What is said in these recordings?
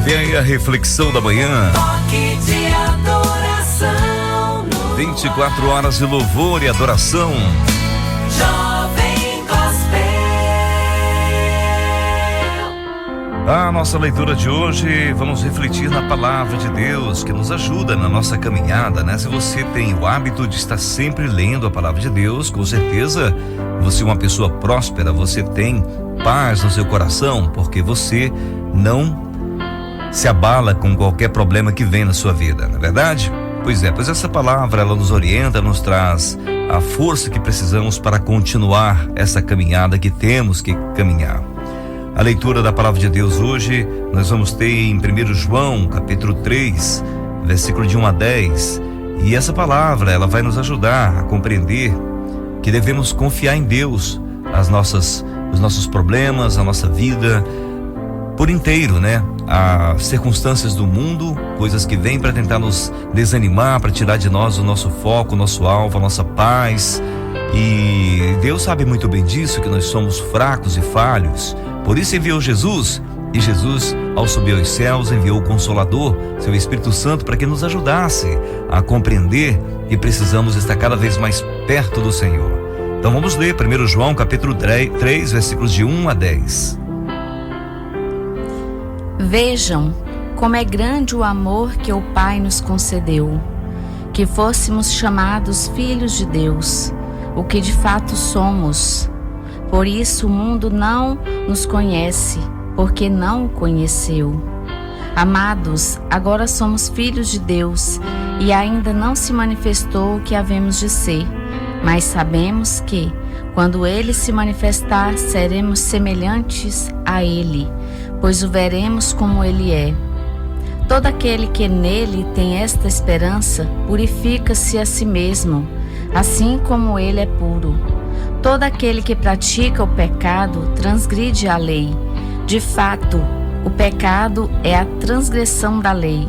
Vem aí a reflexão da manhã. Toque de adoração. 24 horas de louvor e adoração. Jovem Gospel. A nossa leitura de hoje, vamos refletir na palavra de Deus, que nos ajuda na nossa caminhada, né? Se você tem o hábito de estar sempre lendo a palavra de Deus, com certeza você é uma pessoa próspera, você tem paz no seu coração, porque você não se abala com qualquer problema que vem na sua vida, não é verdade? Pois essa palavra, ela nos orienta, nos traz a força que precisamos para continuar essa caminhada que temos que caminhar. A leitura da palavra de Deus hoje, nós vamos ter em 1 João, capítulo 3, versículo de 1 a 10. E essa palavra, ela vai nos ajudar a compreender que devemos confiar em Deus, os nossos problemas, a nossa vida por inteiro, né? As circunstâncias do mundo, coisas que vêm para tentar nos desanimar, para tirar de nós o nosso foco, o nosso alvo, a nossa paz. E Deus sabe muito bem disso, que nós somos fracos e falhos. Por isso enviou Jesus, e Jesus, ao subir aos céus, enviou o Consolador, seu Espírito Santo, para que nos ajudasse a compreender que precisamos estar cada vez mais perto do Senhor. Então vamos ler 1 João capítulo 3, versículos de 1 a 10. Vejam como é grande o amor que o Pai nos concedeu, que fôssemos chamados filhos de Deus, o que de fato somos. Por isso o mundo não nos conhece, porque não o conheceu. Amados, agora somos filhos de Deus e ainda não se manifestou o que havemos de ser, mas sabemos que, quando Ele se manifestar, seremos semelhantes a Ele, pois o veremos como Ele é. Todo aquele que nele tem esta esperança purifica-se a si mesmo, assim como Ele é puro. Todo aquele que pratica o pecado transgride a lei. De fato, o pecado é a transgressão da lei.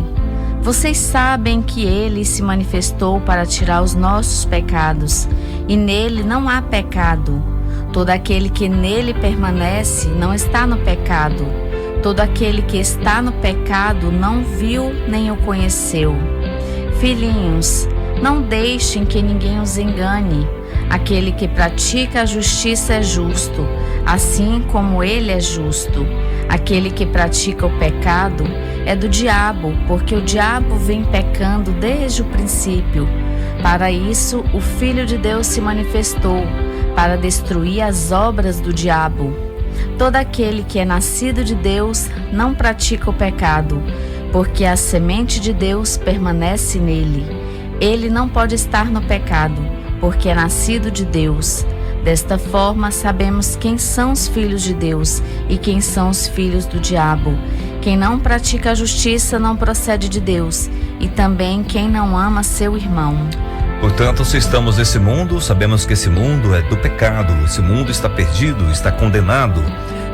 Vocês sabem que Ele se manifestou para tirar os nossos pecados, e nele não há pecado. Todo aquele que nele permanece não está no pecado. Todo aquele que está no pecado não viu nem o conheceu. Filhinhos, não deixem que ninguém os engane. Aquele que pratica a justiça é justo, assim como Ele é justo. Aquele que pratica o pecado é do diabo, porque o diabo vem pecando desde o princípio. Para isso, o Filho de Deus se manifestou, para destruir as obras do diabo. Todo aquele que é nascido de Deus não pratica o pecado, porque a semente de Deus permanece nele. Ele não pode estar no pecado, porque é nascido de Deus. Desta forma, sabemos quem são os filhos de Deus e quem são os filhos do diabo. Quem não pratica a justiça não procede de Deus, e também quem não ama seu irmão. Portanto, se estamos nesse mundo, sabemos que esse mundo é do pecado, esse mundo está perdido, está condenado.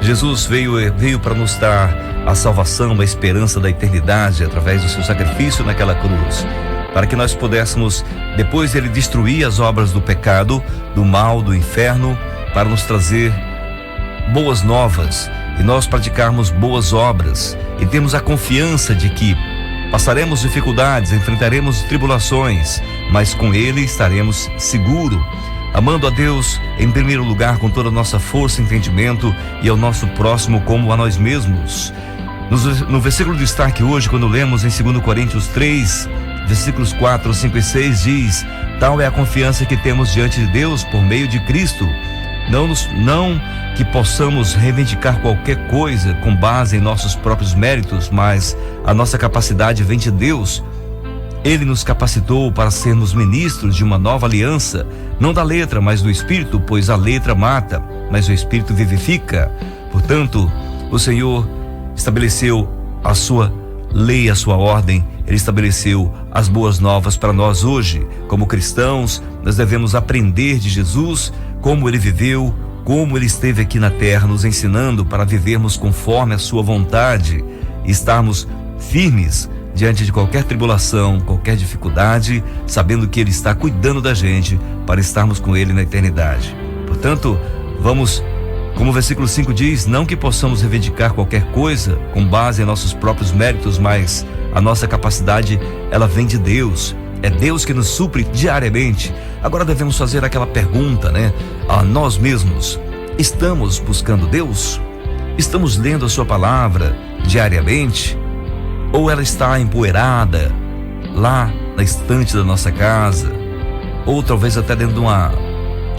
Jesus veio para nos dar a salvação, a esperança da eternidade, através do seu sacrifício naquela cruz, para que nós pudéssemos, depois Ele destruir as obras do pecado, do mal, do inferno, para nos trazer boas novas, e nós praticarmos boas obras, e temos a confiança de que passaremos dificuldades, enfrentaremos tribulações, mas com Ele estaremos seguros, amando a Deus em primeiro lugar com toda a nossa força e entendimento, e ao nosso próximo como a nós mesmos. No versículo de destaque hoje, quando lemos em 2 Coríntios 3, versículos 4, 5 e 6, diz: tal é a confiança que temos diante de Deus por meio de Cristo, não que possamos reivindicar qualquer coisa com base em nossos próprios méritos, mas a nossa capacidade vem de Deus. Ele nos capacitou para sermos ministros de uma nova aliança, não da letra, mas do Espírito, pois a letra mata, mas o Espírito vivifica. Portanto, o Senhor estabeleceu a sua lei, a sua ordem. Ele estabeleceu as boas novas para nós hoje. Como cristãos, nós devemos aprender de Jesus, como Ele viveu, como Ele esteve aqui na terra, nos ensinando para vivermos conforme a sua vontade e estarmos firmes diante de qualquer tribulação, qualquer dificuldade, sabendo que Ele está cuidando da gente para estarmos com Ele na eternidade. Portanto, vamos Como o versículo 5 diz, não que possamos reivindicar qualquer coisa com base em nossos próprios méritos, mas a nossa capacidade, ela vem de Deus. É Deus que nos supre diariamente. Agora devemos fazer aquela pergunta, a nós mesmos: estamos buscando Deus? Estamos lendo a sua palavra diariamente? Ou ela está empoeirada lá na estante da nossa casa? Ou talvez até dentro de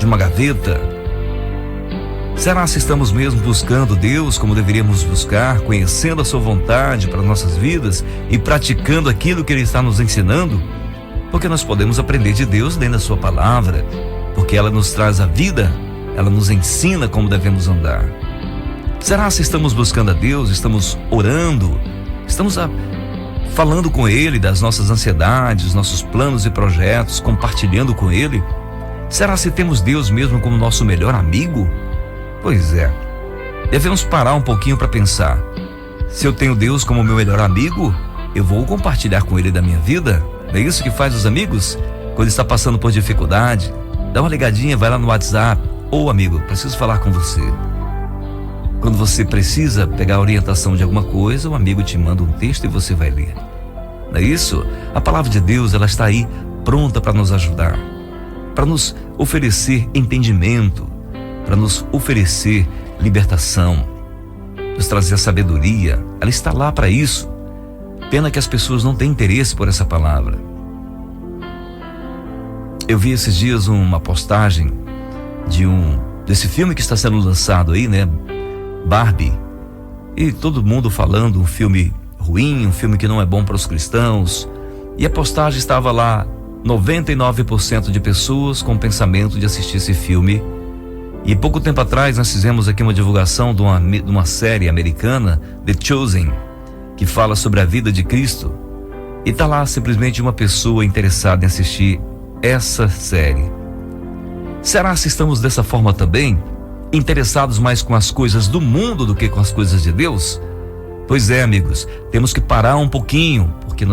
uma gaveta? Será se estamos mesmo buscando Deus como deveríamos buscar, conhecendo a sua vontade para nossas vidas e praticando aquilo que Ele está nos ensinando? Porque nós podemos aprender de Deus lendo a sua palavra, porque ela nos traz a vida, ela nos ensina como devemos andar. Será se estamos buscando a Deus, estamos orando, estamos falando com Ele das nossas ansiedades, nossos planos e projetos, compartilhando com Ele? Será se temos Deus mesmo como nosso melhor amigo? Pois é, devemos parar um pouquinho para pensar. Se eu tenho Deus como meu melhor amigo, eu vou compartilhar com Ele da minha vida? Não é isso que faz os amigos? Quando está passando por dificuldade, dá uma ligadinha, vai lá no WhatsApp: ô amigo, preciso falar com você. Quando você precisa pegar a orientação de alguma coisa, o amigo te manda um texto e você vai ler. Não é isso? A palavra de Deus, ela está aí pronta para nos ajudar, para nos oferecer entendimento, para nos oferecer libertação, nos trazer sabedoria. Ela está lá para isso. Pena que as pessoas não têm interesse por essa palavra. Eu vi esses dias uma postagem desse filme que está sendo lançado aí, Barbie. E todo mundo falando um filme ruim, um filme que não é bom para os cristãos. E a postagem estava lá, 99% de pessoas com o pensamento de assistir esse filme. E pouco tempo atrás nós fizemos aqui uma divulgação de uma série americana, The Chosen, que fala sobre a vida de Cristo. E está lá simplesmente uma pessoa interessada em assistir essa série. Será se estamos dessa forma também? Interessados mais com as coisas do mundo do que com as coisas de Deus? Pois é, amigos, temos que parar um pouquinho, porque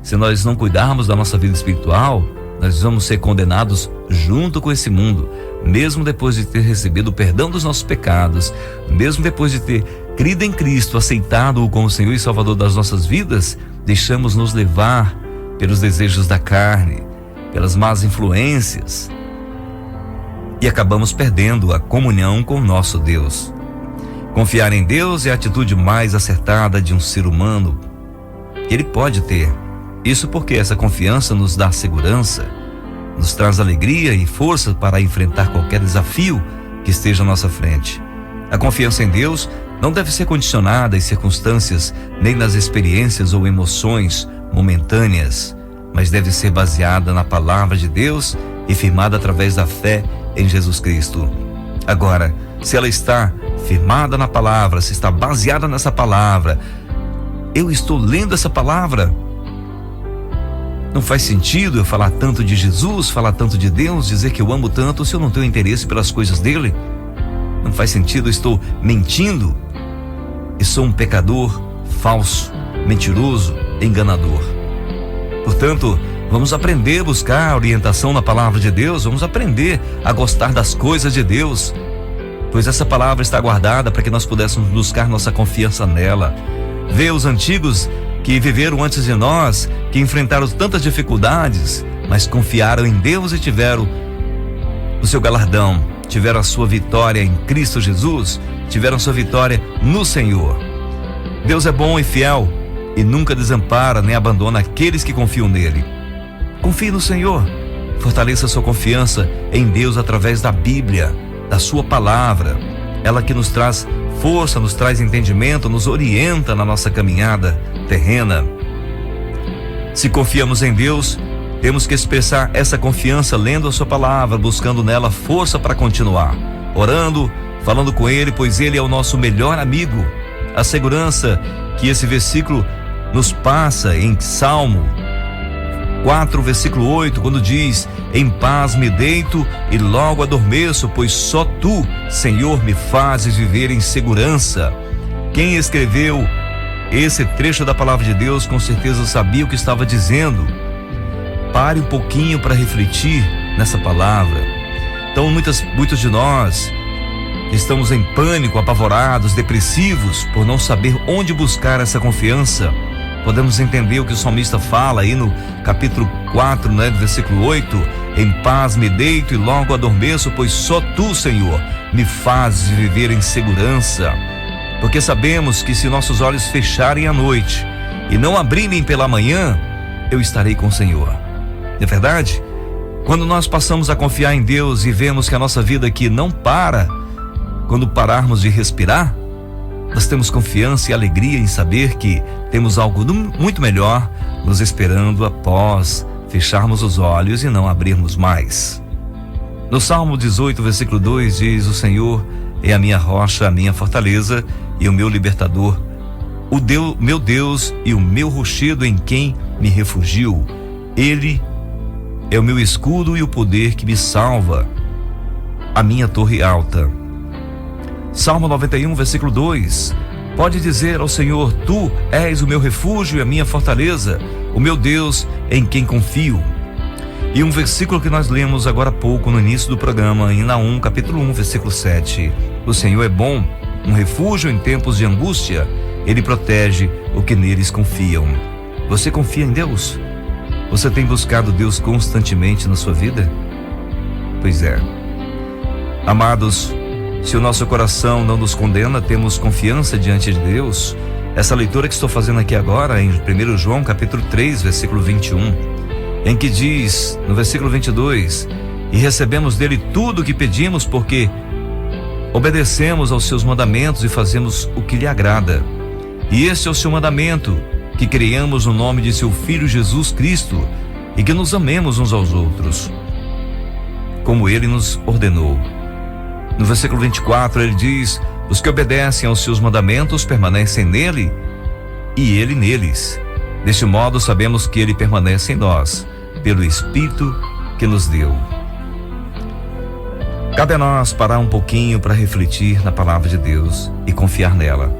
se nós não cuidarmos da nossa vida espiritual, nós vamos ser condenados junto com esse mundo. Mesmo depois de ter recebido o perdão dos nossos pecados, mesmo depois de ter crido em Cristo, aceitado-o como Senhor e Salvador das nossas vidas, deixamos nos levar pelos desejos da carne, pelas más influências, e acabamos perdendo a comunhão com o nosso Deus. Confiar em Deus é a atitude mais acertada de um ser humano que ele pode ter. Isso porque essa confiança nos dá segurança, nos traz alegria e força para enfrentar qualquer desafio que esteja à nossa frente. A confiança em Deus não deve ser condicionada às circunstâncias, nem nas experiências ou emoções momentâneas, mas deve ser baseada na palavra de Deus e firmada através da fé em Jesus Cristo. Agora, se ela está firmada na palavra, se está baseada nessa palavra, eu estou lendo essa palavra, não faz sentido eu falar tanto de Jesus, falar tanto de Deus, dizer que eu amo tanto se eu não tenho interesse pelas coisas dele. Não faz sentido, eu estou mentindo e sou um pecador falso, mentiroso, enganador. Portanto, vamos aprender a buscar orientação na palavra de Deus, vamos aprender a gostar das coisas de Deus, pois essa palavra está guardada para que nós pudéssemos buscar nossa confiança nela. Ver os antigos que viveram antes de nós, que enfrentaram tantas dificuldades, mas confiaram em Deus e tiveram o seu galardão, tiveram a sua vitória em Cristo Jesus, tiveram a sua vitória no Senhor. Deus é bom e fiel e nunca desampara nem abandona aqueles que confiam nele. Confie no Senhor, fortaleça sua confiança em Deus através da Bíblia, da sua palavra, ela que nos traz força, nos traz entendimento, nos orienta na nossa caminhada terrena. Se confiamos em Deus, temos que expressar essa confiança lendo a sua palavra, buscando nela força para continuar, orando, falando com Ele, pois Ele é o nosso melhor amigo. A segurança que esse versículo nos passa em Salmo 4, versículo 8, quando diz: em paz me deito e logo adormeço, pois só Tu, Senhor, me fazes viver em segurança. Quem escreveu esse trecho da palavra de Deus com certeza sabia o que estava dizendo. Pare um pouquinho para refletir nessa palavra. Então muitos de nós estamos em pânico, apavorados, depressivos, por não saber onde buscar essa confiança, podemos entender o que o salmista fala aí no capítulo 4, do versículo 8: em paz me deito e logo adormeço, pois só tu, Senhor, me fazes viver em segurança. Porque sabemos que se nossos olhos fecharem à noite e não abrirem pela manhã, eu estarei com o Senhor. Não é verdade? Quando nós passamos a confiar em Deus e vemos que a nossa vida aqui não para, quando pararmos de respirar, nós temos confiança e alegria em saber que temos algo muito melhor nos esperando após fecharmos os olhos e não abrirmos mais. No Salmo 18, versículo 2 diz: o Senhor é a minha rocha, a minha fortaleza e o meu libertador, meu Deus e o meu rochedo em quem me refugio. Ele é o meu escudo e o poder que me salva, a minha torre alta. Salmo 91, versículo 2: pode dizer ao Senhor: tu és o meu refúgio e a minha fortaleza, o meu Deus em quem confio. E um versículo que nós lemos agora há pouco no início do programa, em Naum, capítulo 1, versículo 7: o Senhor é bom, um refúgio em tempos de angústia, Ele protege o que neles confiam. Você confia em Deus? Você tem buscado Deus constantemente na sua vida? Pois é. Amados, se o nosso coração não nos condena, temos confiança diante de Deus. Essa leitura que estou fazendo aqui agora, em 1 João capítulo 3, versículo 21, em que diz, no versículo 22, e recebemos dele tudo o que pedimos, porque obedecemos aos seus mandamentos e fazemos o que lhe agrada. E este é o seu mandamento, que creiamos no nome de seu Filho Jesus Cristo e que nos amemos uns aos outros, como ele nos ordenou. No versículo 24 ele diz: os que obedecem aos seus mandamentos permanecem nele e ele neles. Deste modo sabemos que ele permanece em nós, pelo Espírito que nos deu. Cabe a nós parar um pouquinho para refletir na palavra de Deus e confiar nela.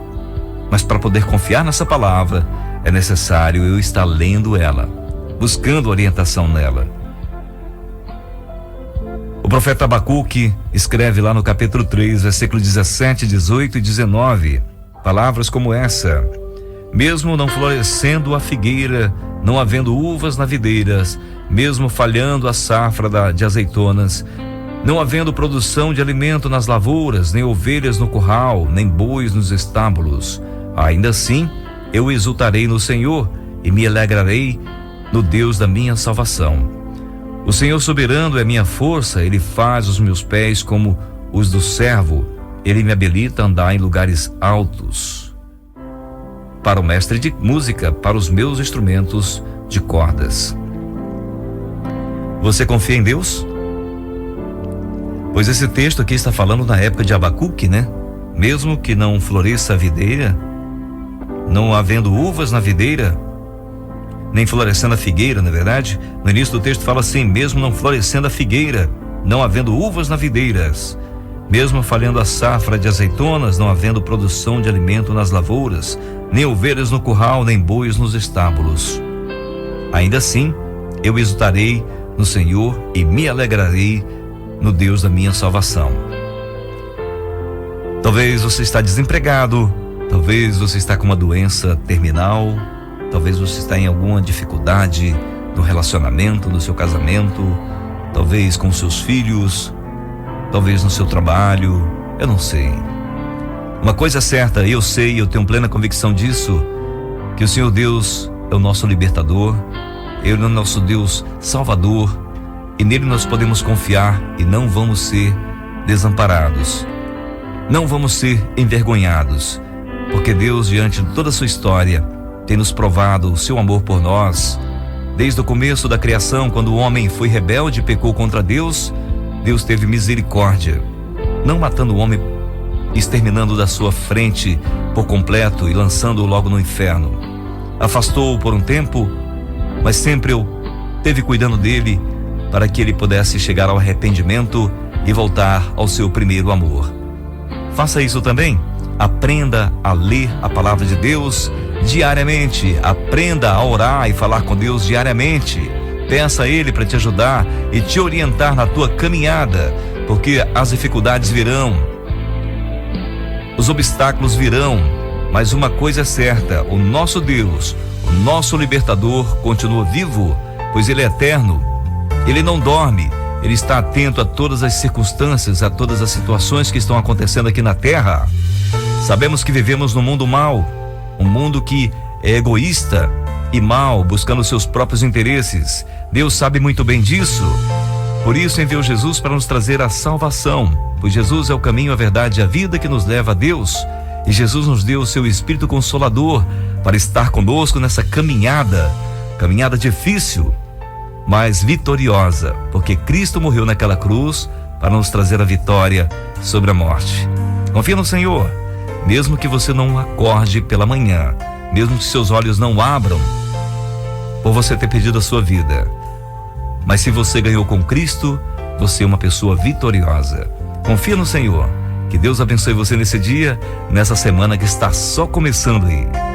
Mas para poder confiar nessa palavra, é necessário eu estar lendo ela, buscando orientação nela. O profeta Abacuque escreve lá no capítulo 3, versículo 17, 18 e 19, palavras como essa: mesmo não florescendo a figueira, não havendo uvas na videiras, mesmo falhando a safra de azeitonas, não havendo produção de alimento nas lavouras, nem ovelhas no curral, nem bois nos estábulos, ainda assim eu exultarei no Senhor e me alegrarei no Deus da minha salvação. O Senhor soberano é minha força, Ele faz os meus pés como os do servo, Ele me habilita a andar em lugares altos. Para o mestre de música, para os meus instrumentos de cordas. Você confia em Deus? Pois esse texto aqui está falando na época de Abacuque, Mesmo que não floresça a videira, não havendo uvas na videira, nem florescendo a figueira, na verdade, no início do texto fala assim: mesmo não florescendo a figueira, não havendo uvas nas videiras, mesmo falhando a safra de azeitonas, não havendo produção de alimento nas lavouras, nem ovelhas no curral, nem bois nos estábulos, ainda assim eu exultarei no Senhor e me alegrarei no Deus da minha salvação. Talvez você está desempregado, talvez você está com uma doença terminal, talvez você está em alguma dificuldade no relacionamento, no seu casamento, talvez com seus filhos, talvez no seu trabalho, eu não sei. Uma coisa é certa, eu sei, eu tenho plena convicção disso, que o Senhor Deus é o nosso libertador, Ele é o nosso Deus salvador, e nele nós podemos confiar e não vamos ser desamparados, não vamos ser envergonhados, porque Deus, diante de toda a sua história, tem nos provado o seu amor por nós. Desde o começo da criação, quando o homem foi rebelde e pecou contra Deus, Deus teve misericórdia, não matando o homem, exterminando da sua frente por completo e lançando-o logo no inferno. Afastou-o por um tempo, mas sempre teve cuidando dele, para que ele pudesse chegar ao arrependimento e voltar ao seu primeiro amor. Faça isso também. Aprenda a ler a palavra de Deus diariamente. Aprenda a orar e falar com Deus diariamente. Peça a Ele para te ajudar e te orientar na tua caminhada, porque as dificuldades virão. os obstáculos virão, mas uma coisa é certa: o nosso Deus, o nosso libertador, continua vivo, pois Ele é eterno. Ele não dorme, Ele está atento a todas as circunstâncias, a todas as situações que estão acontecendo aqui na terra. Sabemos que vivemos num mundo mau, um mundo que é egoísta e mau, buscando seus próprios interesses. Deus sabe muito bem disso. Por isso enviou Jesus para nos trazer a salvação, pois Jesus é o caminho, a verdade e a vida que nos leva a Deus. E Jesus nos deu o seu Espírito Consolador para estar conosco nessa caminhada difícil, mas vitoriosa, porque Cristo morreu naquela cruz para nos trazer a vitória sobre a morte. Confia no Senhor, mesmo que você não acorde pela manhã, mesmo que seus olhos não abram por você ter perdido a sua vida. Mas se você ganhou com Cristo, você é uma pessoa vitoriosa. Confia no Senhor. Que Deus abençoe você nesse dia, nessa semana que está só começando aí.